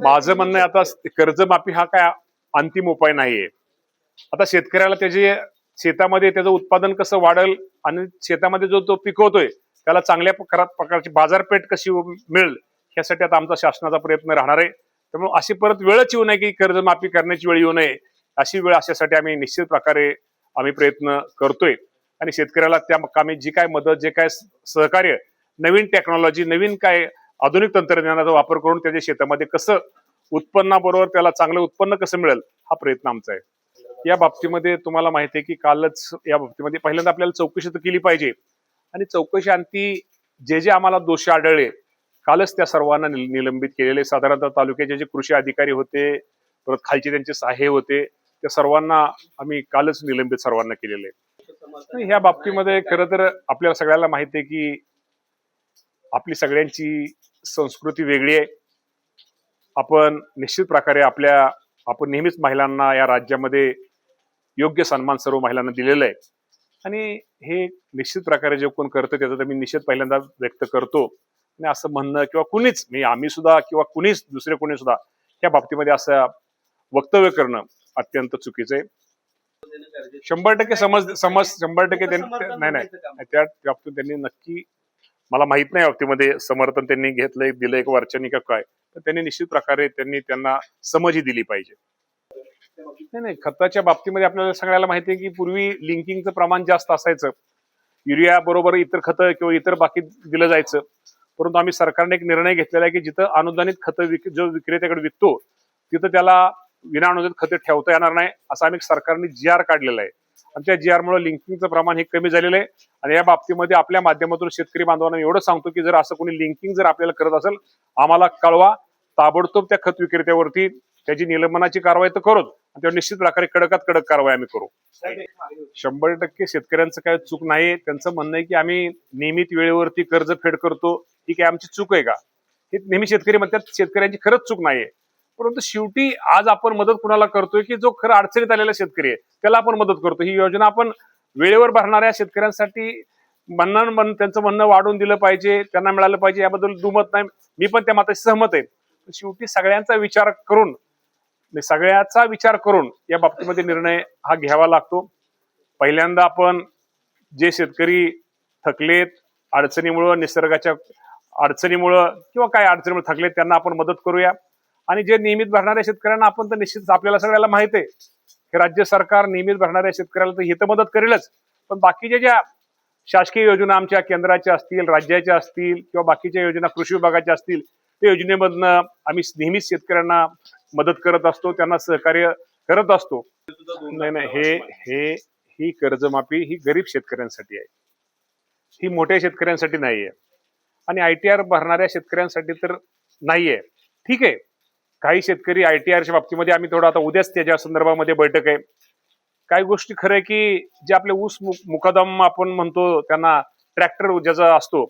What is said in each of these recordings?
माझं म्हणणं आहे, आता कर्जमाफी हा काय अंतिम उपाय नाहीये. आता शेतकऱ्याला त्याचे शेतामध्ये त्याचं उत्पादन कसं वाढेल आणि शेतामध्ये जो तो पिकवतोय त्याला चांगल्या प्रकारची बाजारपेठ कशी मिळेल यासाठी आता आमचा शासनाचा प्रयत्न राहणार आहे. त्यामुळे अशी परत वेळच येऊ नये की कर्जमाफी करण्याची वेळ येऊ नये, अशी वेळ अशासाठी आम्ही निश्चित प्रकारे प्रयत्न करतोय. आणि शेतकऱ्याला त्या कामी जी काय मदत, जे काय सहकार्य, नवीन टेक्नॉलॉजी, नवीन काय आधुनिक तंत्रज्ञानाचा वापर करून त्याच्या शेतामध्ये कसं उत्पन्नाबरोबर त्याला चांगलं उत्पन्न कसं मिळेल हा प्रयत्न आमचा आहे. या बाबतीमध्ये तुम्हाला माहिती आहे की कालच या बाबतीमध्ये पहिल्यांदा आपल्याला चौकशी तर केली पाहिजे आणि चौकशी अंती जे जे आम्हाला दोषी आढळले कालच त्या सर्वांना निलंबित केलेले. साधारणतः तालुक्याचे जे कृषी अधिकारी होते, परत खालचे त्यांचे सहाय्य होते, त्या सर्वांना आम्ही कालच निलंबित सर्वांना केलेले. ह्या बाबतीमध्ये खरं तर आपल्याला सगळ्याला माहिती आहे की आपली सगळ्यांची संस्कृती वेगळी आहे. आपण निश्चित प्रकारे आपण नेहमीच महिलांना या राज्यामध्ये योग्य सन्मान सर्व महिलांना दिलेला आहे आणि हे निश्चित प्रकारे जे कोण करतं त्याचा तर मी निश्चित पहिल्यांदा व्यक्त करतो. आणि असं म्हणणं किंवा कुणीच आम्ही सुद्धा किंवा कुणीच दुसरे कोणी सुद्धा या बाबतीमध्ये असं वक्तव्य करणं अत्यंत चुकीचं आहे. 100% समज समज 100% नाही त्या बाबतीत त्यांनी नक्की, मला माहित नाही बाबतीमध्ये समर्थन त्यांनी घेतलंय दिलंय एक वरचनी का काय, तर त्यांनी निश्चित प्रकारे त्यांना समजही दिली पाहिजे. नाही खताच्या बाबतीमध्ये आपल्याला सगळ्याला माहिती आहे की पूर्वी लिंकिंगचं प्रमाण जास्त असायचं, युरिया बरोबर इतर खतं किंवा इतर बाकी दिलं जायचं. परंतु आम्ही सरकारने एक निर्णय घेतलेला आहे की जिथं अनुदानित खतं जो विक्रेत्याकडे विकतो तिथं त्याला विना अनुदानित खतं ठेवता येणार नाही, असं आम्ही सरकारने GR काढलेला आहे. आणि त्या GR मुळे लिंकिंगचं प्रमाण हे कमी झालेलं आहे. आणि या बाबतीमध्ये आपल्या माध्यमातून शेतकरी बांधवांना एवढं सांगतो की जर असं कोणी लिंकिंग जर आपल्याला करत असेल आम्हाला कळवा, ताबडतोब त्या खत विक्रेत्यावरती त्याची निलंबनाची कारवाई तर करूच, त्यावर निश्चित प्रकारे कडकात कडक कारवाई आम्ही करू. 100% शेतकऱ्यांचं काय चूक नाही. त्यांचं म्हणणं आहे की आम्ही नियमित वेळेवरती कर्ज फेड करतो, ही काय आमची चूक आहे का? हे नेहमी शेतकरी म्हणतात. शेतकऱ्यांची खरंच चूक नाहीये, परंतु शेवटी आज आपण मदत कुणाला करतोय की जो खरं अडचणीत आलेला शेतकरी आहे त्याला आपण मदत करतो. ही योजना आपण वेळेवर भरणाऱ्या शेतकऱ्यांसाठी त्यांचं म्हणणं वाढवून दिलं पाहिजे, त्यांना मिळालं पाहिजे, याबद्दल दुमत नाही. मी पण त्या मताशी सहमत आहे. शेवटी सगळ्यांचा विचार करून या बाबतीमध्ये निर्णय हा घ्यावा लागतो. पहिल्यांदा आपण जे शेतकरी थकलेत अडचणीमुळं, निसर्गाच्या अडचणीमुळं किंवा काय अडचणीमुळे थकलेत त्यांना आपण मदत करूया. आणि जे नियमित भरणाऱ्या शेतकऱ्यांना आपण तर निश्चित आपल्याला सगळ्याला माहित आहे की राज्य सरकार नियमित भरणाऱ्या शेतकऱ्याला तर हे तर मदत करेलच, पण बाकीच्या ज्या शासकीय योजना आमच्या केंद्राच्या असतील, राज्याच्या असतील किंवा बाकीच्या योजना कृषी विभागाच्या असतील, त्या योजनेमधनं आम्ही नेहमीच शेतकऱ्यांना मदत करत असतो, त्यांना सहकार्य करत असतो. नाही ही कर्जमाफी ही गरीब शेतकऱ्यांसाठी आहे, ही मोठ्या शेतकऱ्यांसाठी नाहीये आणि ITR भरणाऱ्या शेतकऱ्यांसाठी तर नाहीये. ठीक आहे, काही शेतकरी ITRच्या बाबतीमध्ये आम्ही थोडं आता उद्याच त्याच्या संदर्भामध्ये बैठक आहे. काही गोष्टी खरं आहे की जे आपले ऊस मुकदम आपण म्हणतो त्यांना ट्रॅक्टर ज्याचा असतो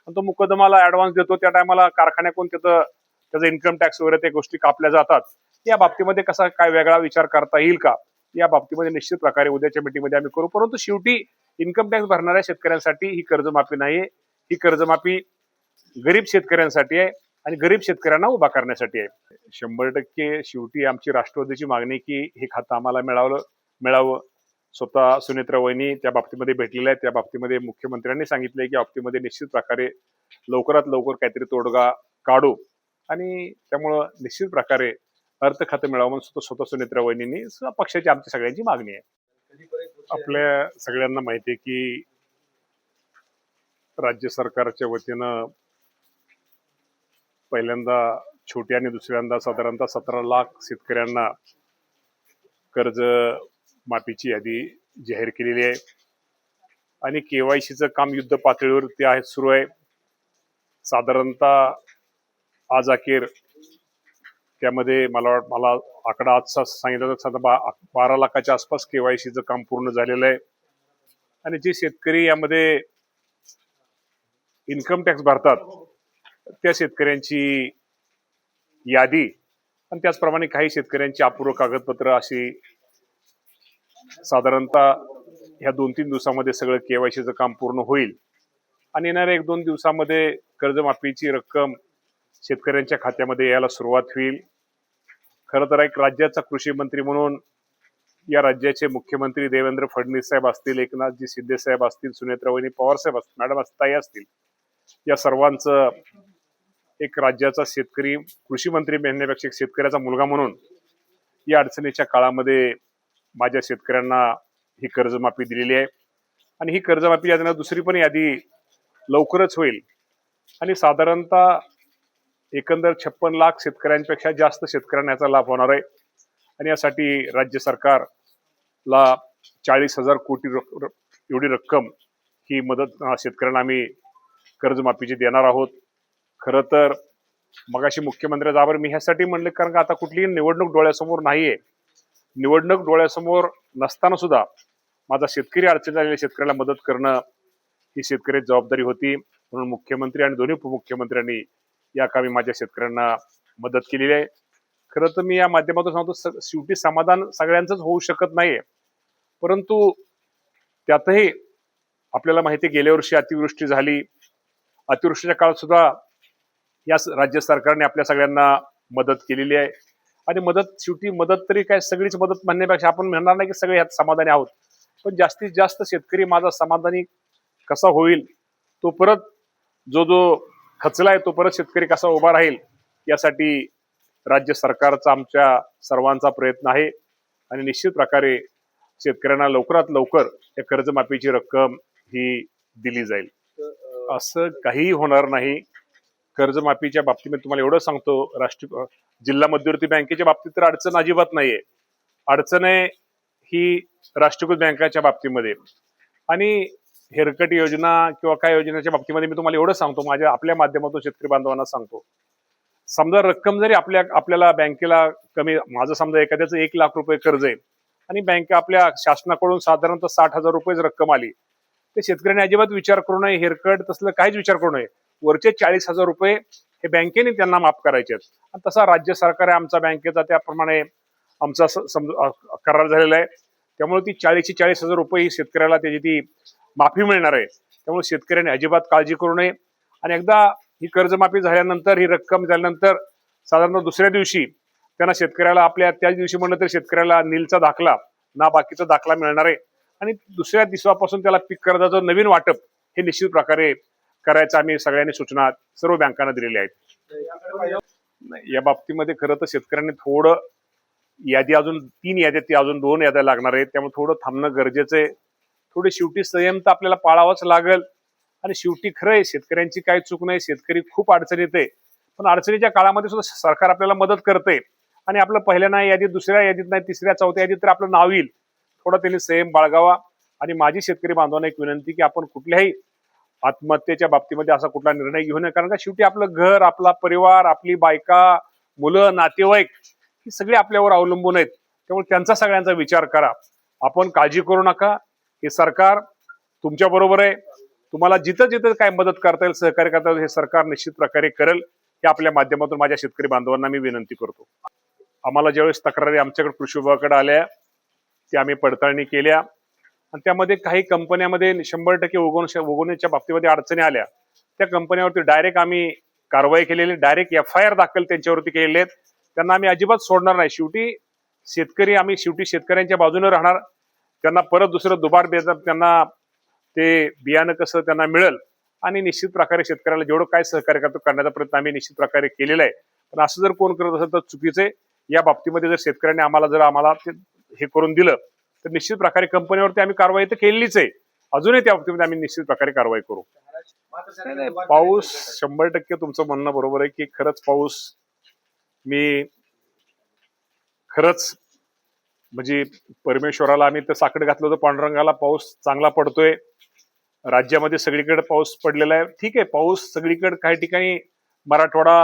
तो मुकदमाला ऍडव्हान्स देतो, त्या टायमाला कारखान्याकडून त्याचा इन्कम टॅक्स वगैरे त्या गोष्टी कापल्या जातात. या बाबतीमध्ये कसा काय वेगळा विचार करता येईल का, या बाबतीमध्ये निश्चित प्रकारे उद्याच्या मीटिंगमध्ये आम्ही करू. परंतु शेवटी इन्कम टॅक्स भरणाऱ्या शेतकऱ्यांसाठी ही कर्जमाफी नाहीये, ही कर्जमाफी गरीब शेतकऱ्यांसाठी आहे आणि गरीब शेतकऱ्यांना उभा करण्यासाठी आहे. 100% शेवटी आमची राष्ट्रवादीची मागणी की हे खातं आम्हाला मिळावं. स्वतः सुनेत्रा वहिनी त्या बाबतीमध्ये भेटलेल्या आहेत. त्या बाबतीमध्ये मुख्यमंत्र्यांनी सांगितलंय की बाबतीमध्ये निश्चित प्रकारे लवकरात लवकर काहीतरी तोडगा काढू आणि त्यामुळं निश्चित प्रकारे अर्थ खातं मिळावं म्हणून स्वतः सुनेत्रा वहिनींनी पक्षाची आमची सगळ्यांची मागणी आहे. आपल्या सगळ्यांना माहिती आहे की राज्य सरकारच्या वतीनं पहिल्यांदा छोट्या आणि दुसऱ्यांदा साधारणतः 17 लाख शेतकऱ्यांना कर्ज माफीची यादी जाहीर केलेली आहे आणि KYCचं काम युद्ध पातळीवरती सुरू आहे. साधारणतः आज अखेर त्यामध्ये मला आकडा आजचा सांगितलं 12 लाखाच्या आसपास KYCचं काम पूर्ण झालेलं आहे. आणि जे शेतकरी यामध्ये इन्कम टॅक्स भरतात त्या शेतकऱ्यांची यादी आणि त्याचप्रमाणे काही शेतकऱ्यांची अपूर्व कागदपत्र अशी साधारणतः ह्या 2-3 दिवसामध्ये सगळं KYCचं काम पूर्ण होईल आणि येणाऱ्या 1-2 दिवसामध्ये कर्जमाफीची रक्कम शेतकऱ्यांच्या खात्यामध्ये यायला सुरुवात होईल. खरं तर एक राज्याचा कृषी मंत्री म्हणून या राज्याचे मुख्यमंत्री देवेंद्र फडणवीस साहेब असतील, एकनाथजी शिंदे साहेब असतील, सुनेत्रावहिनी पवार साहेब असतील, मॅडम ताई असतील, या सर्वांचं एक राज्याचा शेतकरी कृषी मंत्री म्हणण्यापेक्षा एक शेतकऱ्याचा मुलगा म्हणून या अडचणीच्या काळामध्ये माझ्या शेतकऱ्यांना ही कर्जमाफी दिलेली आहे. आणि ही कर्जमाफी यादी दुसरी पण यादी लवकरच होईल आणि साधारणतः एकंदर 56 लाख शेतकऱ्यांपेक्षा जास्त शेतकऱ्यांना याचा लाभ होणार आहे. आणि यासाठी राज्य सरकारला 40,000 कोटी एवढी रक्कम ही मदत शेतकऱ्यांना आम्ही कर्जमाफीची देणार आहोत. खरं तर मगाशी मुख्यमंत्र्याचा आभार मी ह्यासाठी म्हणले कारण का आता कुठलीही निवडणूक डोळ्यासमोर नाहीये. निवडणूक डोळ्यासमोर नसताना सुद्धा माझा शेतकरी अडचण झालेल्या शेतकऱ्याला मदत करणं ही शेतकऱ्याची जबाबदारी होती. म्हणून मुख्यमंत्री आणि दोन्ही उपमुख्यमंत्र्यांनी या कामी माझ्या शेतकऱ्यांना मदत केलेली आहे. खरं तर मी या माध्यमातून सांगतो शेवटी समाधान सगळ्यांचंच होऊ शकत नाहीये, परंतु त्यातही आपल्याला माहिती आहे गेल्या वर्षी अतिवृष्टी झाली. अतिवृष्टीच्या काळात सुद्धा या राज्य सरकारने आपल्या सगळ्यांना मदत केलेली आहे. आणि शेवटी मदत तरी काय सगळीच मदत म्हणण्यापेक्षा आपण म्हणणार नाही की सगळे यात समाधानी आहोत, पण जास्तीत जास्त शेतकरी माझा समाधानी कसा होईल, तो परत जो खचलाय तो परत शेतकरी कसा उभा राहील यासाठी राज्य सरकारचा आमच्या सर्वांचा प्रयत्न आहे. आणि निश्चित प्रकारे शेतकऱ्यांना लवकरात लवकर या कर्जमाफीची रक्कम ही दिली जाईल. असं काहीही होणार नाही. कर्जमाफीच्या बाबतीमध्ये तुम्हाला एवढं सांगतो, जिल्हा मध्यवर्ती बँकेच्या बाबतीत तर अडचण अजिबात नाहीये. अडचण आहे ही राष्ट्रीयकृत बँकाच्या बाबतीमध्ये आणि हेरकट योजना किंवा काय योजनेच्या बाबतीमध्ये मी तुम्हाला एवढं सांगतो, आपल्या माध्यमातून शेतकरी बांधवांना सांगतो. समजा रक्कम जरी आपल्याला बँकेला कमी, माझं समजा एखाद्याचं 1 लाख रुपये कर्ज आहे आणि बँक आपल्या शासनाकडून साधारणतः 60,000 रुपये रक्कम आली, ते शेतकऱ्यांनी अजिबात विचार करू नये, हेरकट तसलं काहीच विचार करू नये. वरचे 40,000 रुपये हे बँकेने त्यांना माफ करायचे आहेत. आणि तसा राज्य सरकार आहे आमचा बँकेचा, त्याप्रमाणे आमचा करार झालेला आहे. त्यामुळे ती 40,000 रुपये ही शेतकऱ्याला त्याची ती माफी मिळणार आहे. त्यामुळे शेतकऱ्यांनी अजिबात काळजी करू नये. आणि एकदा ही कर्जमाफी झाल्यानंतर, ही रक्कम झाल्यानंतर साधारण दुसऱ्या दिवशी त्यांना शेतकऱ्याला आपल्या त्याच दिवशी म्हणलं तर शेतकऱ्याला नीलचा दाखला ना बाकीचा दाखला मिळणार आहे. आणि दुसऱ्या दिवसापासून त्याला पीक कर्जाचं नवीन वाटप हे निश्चित प्रकारे करायचं आम्ही सगळ्यांनी सूचना सर्व बँकांना दिलेल्या आहेत. या बाबतीमध्ये खरं तर शेतकऱ्यांनी थोडं यादी अजून 3 याद्या, ती अजून 2 याद्या लागणार आहेत. त्यामुळे थोडं थांबणं गरजेचं आहे. थोडी शेवटी संयम तर आपल्याला पाळावाच लागेल. आणि शेवटी खरं आहे शेतकऱ्यांची काही चूक नाही, शेतकरी खूप अडचणीत आहे, पण अडचणीच्या काळामध्ये सुद्धा सरकार आपल्याला मदत करते. आणि आपलं पहिल्या नाही यादीत, दुसऱ्या यादीत नाही, तिसऱ्या चौथ्या यादीत तर आपलं नाव येईल. थोडा त्यांनी संयम बाळगावा. आणि माझी शेतकरी बांधवांना एक विनंती की आपण कुठल्याही आत्महत्येच्या बाबतीमध्ये असा कुठला निर्णय घेऊ नये, कारण का शेवटी आपलं घर, आपला परिवार, आपली बायका, मुलं, नातेवाईक ही सगळे आपल्यावर अवलंबून आहेत. त्यामुळे त्यांचा सगळ्यांचा विचार करा. आपण काळजी करू नका. हे सरकार तुमच्या बरोबर आहे. तुम्हाला जिथं जिथं काय मदत करता येईल, सहकार्य करता येईल, हे सरकार निश्चित प्रकारे करेल. हे आपल्या माध्यमातून माझ्या शेतकरी बांधवांना मी विनंती करतो. आम्हाला ज्यावेळेस तक्रारी आमच्याकडे कृषी विभागाकडे आल्या, ते आम्ही पडताळणी केल्या आणि त्यामध्ये काही कंपन्यामध्ये 100% उगवण्याच्या बाबतीमध्ये अडचणी आल्या. त्या कंपन्यावरती डायरेक्ट आम्ही कारवाई केलेली, डायरेक्ट FIR दाखल त्यांच्यावरती केलेले आहेत. त्यांना आम्ही अजिबात सोडणार नाही. शेवटी शेतकऱ्यांच्या बाजूने राहणार. त्यांना परत दुसरं दुबार त्यांना ते बियाणं कसं त्यांना मिळेल आणि निश्चित प्रकारे शेतकऱ्याला जेवढं काय सहकार्य करण्याचा प्रयत्न आम्ही निश्चित प्रकारे केलेला आहे. पण असं जर कोण करत असेल तर चुकीचं आहे. या बाबतीमध्ये जर शेतकऱ्यांनी आम्हाला हे करून दिलं तर निश्चित प्रकारे कंपनीवरती आम्ही कारवाई तर केलेलीच आहे. अजूनही त्या बाबतीमध्ये आम्ही निश्चित प्रकारे कारवाई करू. पाऊस 100% तुमचं म्हणणं बरोबर आहे की खरंच पाऊस, मी खरंच म्हणजे परमेश्वराला आम्ही तर साकडं घातलं होतं, पांडुरंगाला पाऊस चांगला पडतोय. राज्यामध्ये सगळीकडे पाऊस पडलेला आहे. ठीक आहे, पाऊस सगळीकडे काही ठिकाणी मराठवाडा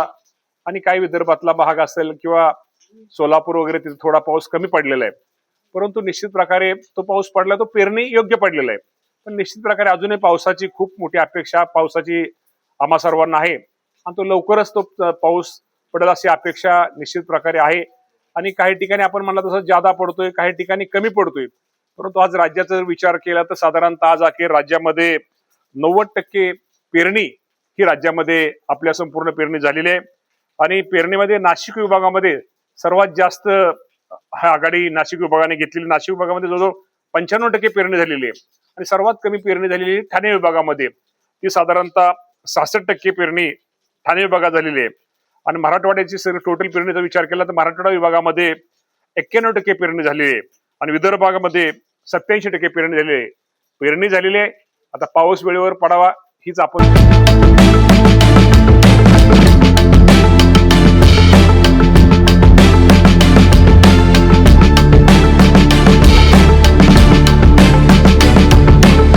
आणि काही विदर्भातला भाग असेल किंवा सोलापूर वगैरे तिथे थोडा पाऊस कमी पडलेला आहे. परंतु निश्चित प्रकारे तो पाऊस पडला, तो पेरणी योग्य पडलेला आहे. पण निश्चित प्रकारे अजूनही पावसाची खूप मोठी अपेक्षा पावसाची आम्हा सर्वांना आहे आणि तो लवकरच तो पाऊस पडेल अशी अपेक्षा निश्चित प्रकारे आहे. आणि काही ठिकाणी आपण म्हणला तसं जादा पडतोय, काही ठिकाणी कमी पडतोय. परंतु आज राज्याचा जर विचार केला तर साधारणतः आज अखेर राज्यामध्ये 90% पेरणी ही राज्यामध्ये आपल्या संपूर्ण पेरणी झालेली आहे. आणि पेरणीमध्ये नाशिक विभागामध्ये सर्वात जास्त हा आघाडी नाशिक विभागाने घेतलेली. नाशिक विभागामध्ये जवळजवळ 95% पेरणी झालेली आहे आणि सर्वात कमी पेरणी झालेली आहे ठाणे विभागामध्ये. ती साधारणतः 66% पेरणी ठाणे विभागात झालेली आहे. आणि मराठवाड्याची टोटल पेरणीचा विचार केला तर मराठवाडा विभागामध्ये 91% पेरणी झालेली आहे आणि विदर्भामध्ये 87% पेरणी झालेली आहे. पेरणी झालेली आहे, आता पाऊस वेळेवर पडावा हीच आपण